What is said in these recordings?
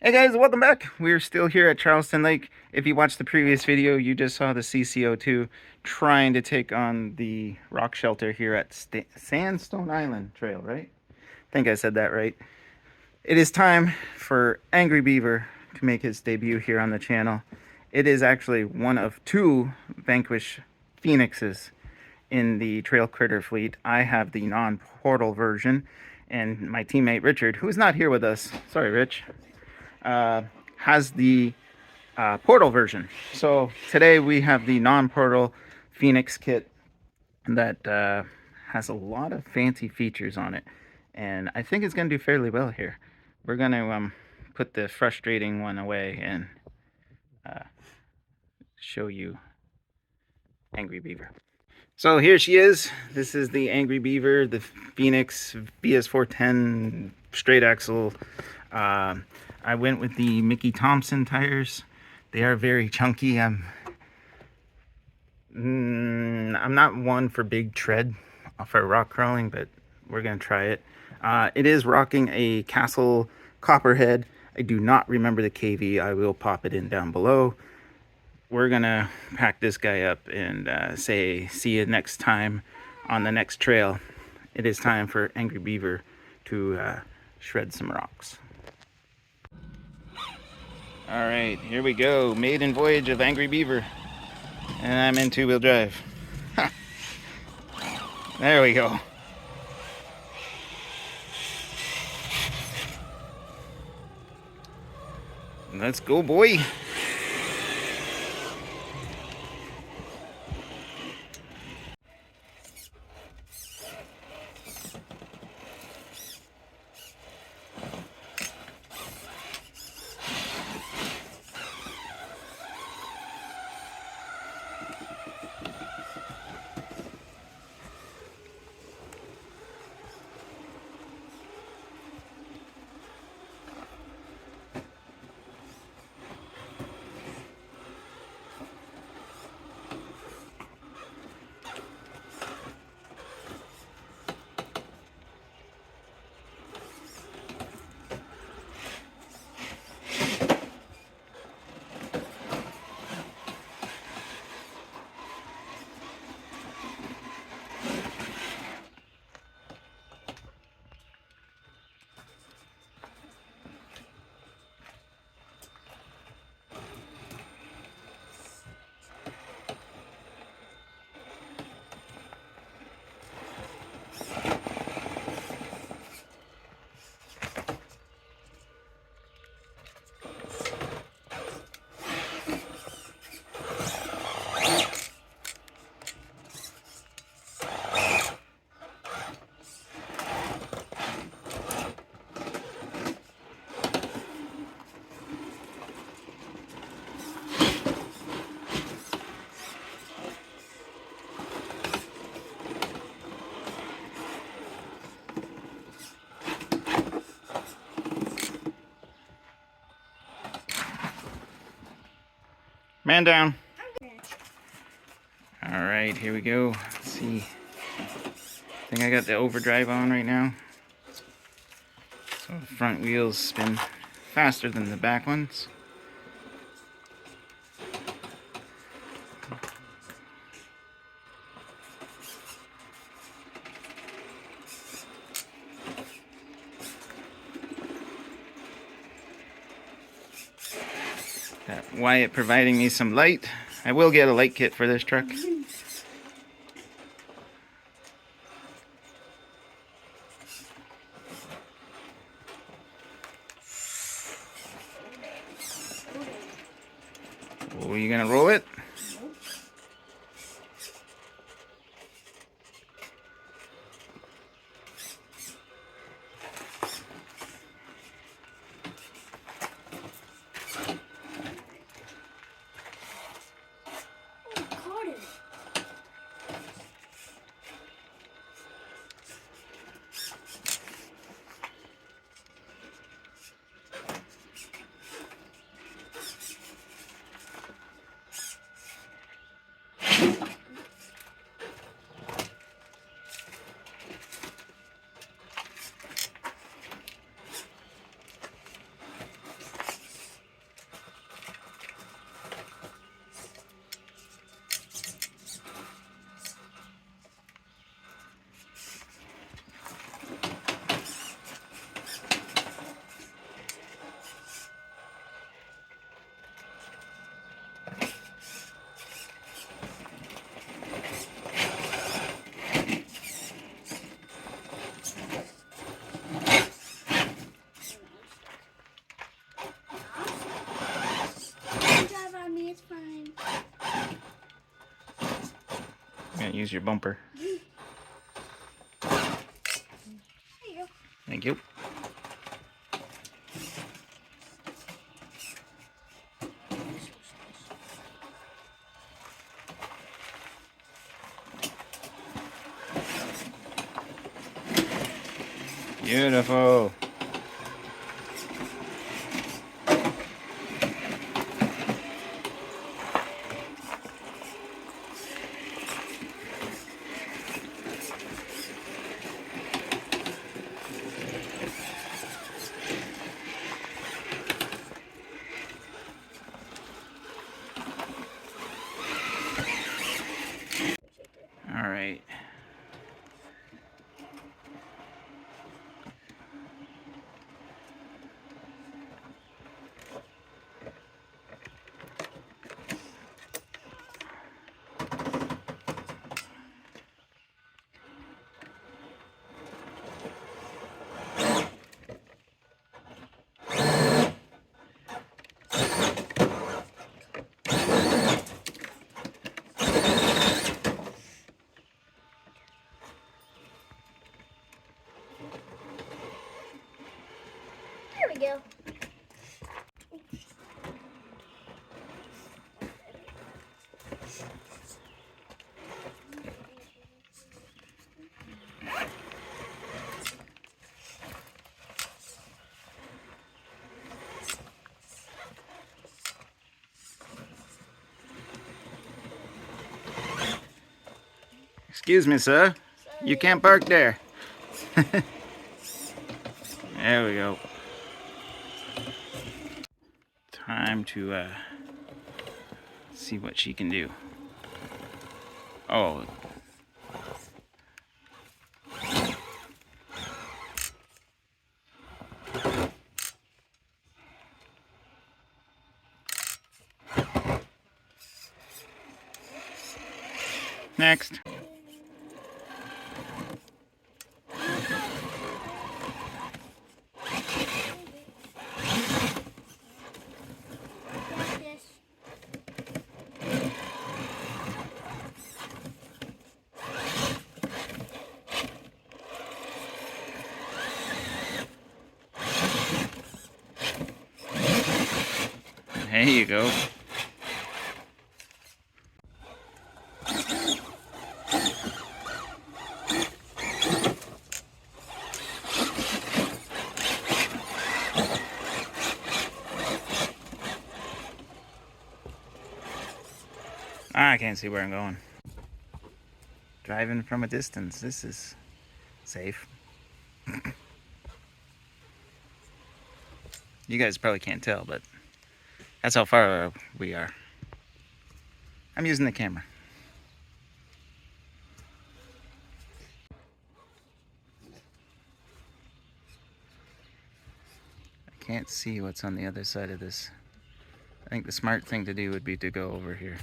Hey guys, welcome back. We're still here at Charleston Lake. If you watched the previous video, you just saw the CCO2 trying to take on the rock shelter here at Sandstone Island Trail, right? I think I said that right. It is time for Angry Beaver to make his debut here on the channel. It is actually one of two Vanquish Phoenixes in the Trail Critter fleet. I have the non-portal version, and my teammate Richard, who's not here with us, sorry Rich, has the portal version. So today we have the non-portal Phoenix kit that has a lot of fancy features on it, and I think it's going to do fairly well here. We're going to put the frustrating one away and show you Angry Beaver. So here she is. This is the Angry Beaver, the Phoenix VS4-10 straight axle. I went with the Mickey Thompson tires. They are very chunky. I'm not one for big tread for rock crawling, but we're gonna try it. It is rocking a Castle Copperhead. I do not remember the KV. I will pop it in down below. We're gonna pack this guy up and say see you next time on the next trail. It is time for Angry Beaver to shred some rocks. All right, here we go. Maiden voyage of Angry Beaver, and I'm in two-wheel drive. There we go. Let's go, boy. Man down. All right, here we go. Let's see. I think I got the overdrive on right now. So the front wheels spin faster than the back ones. Got Wyatt providing me some light. I will get a light kit for this truck. Oh, you gonna roll it? use your bumper. There you go. Thank you. Beautiful. All right. There we go. Excuse me, sir. You can't park there. There we go. Time to see what she can do. Oh. Next. Yes. There you go. I can't see where I'm going. Driving from a distance. This is safe. You guys probably can't tell, but that's how far we are. I'm using the camera. I can't see what's on the other side of this. I think the smart thing to do would be to go over here.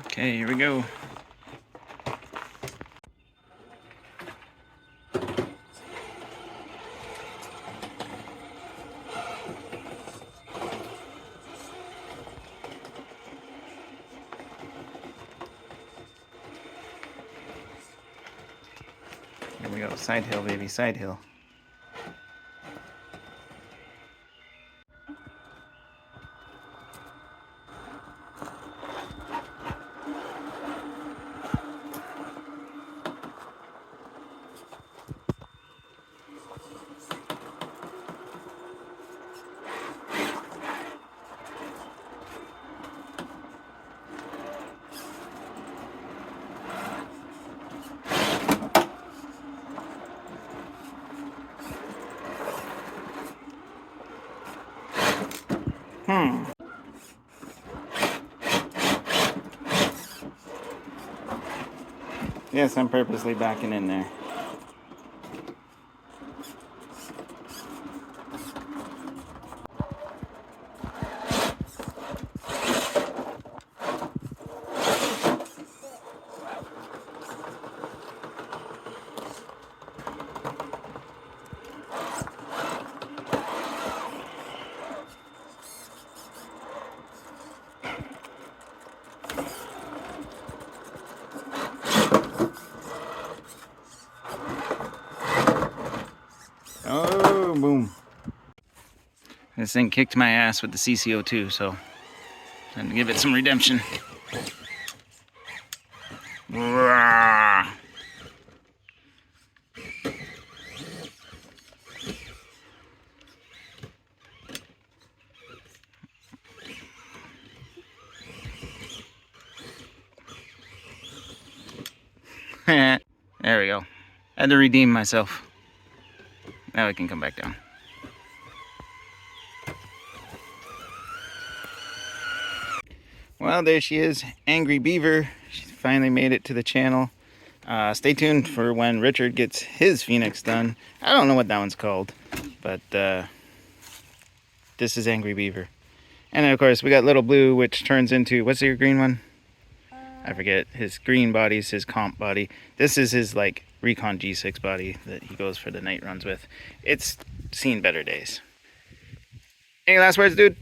Okay, here we go. Here we go. Side hill, baby, side hill. Yes, I'm purposely backing in there. Oh, boom. This thing kicked my ass with the CCO2, so time to give it some redemption. Roar. There we go. Had to redeem myself. Now I can come back down. Well, there she is, Angry Beaver. She finally made it to the channel. Stay tuned for when Richard gets his Phoenix done. I don't know what that one's called, but this is Angry Beaver. And then, of course, we got Little Blue, which turns into, what's your green one? I forget. His green body's his comp body. This is his, like, Recon G6 body that he goes for the night runs with. It's seen better days. Any last words, dude?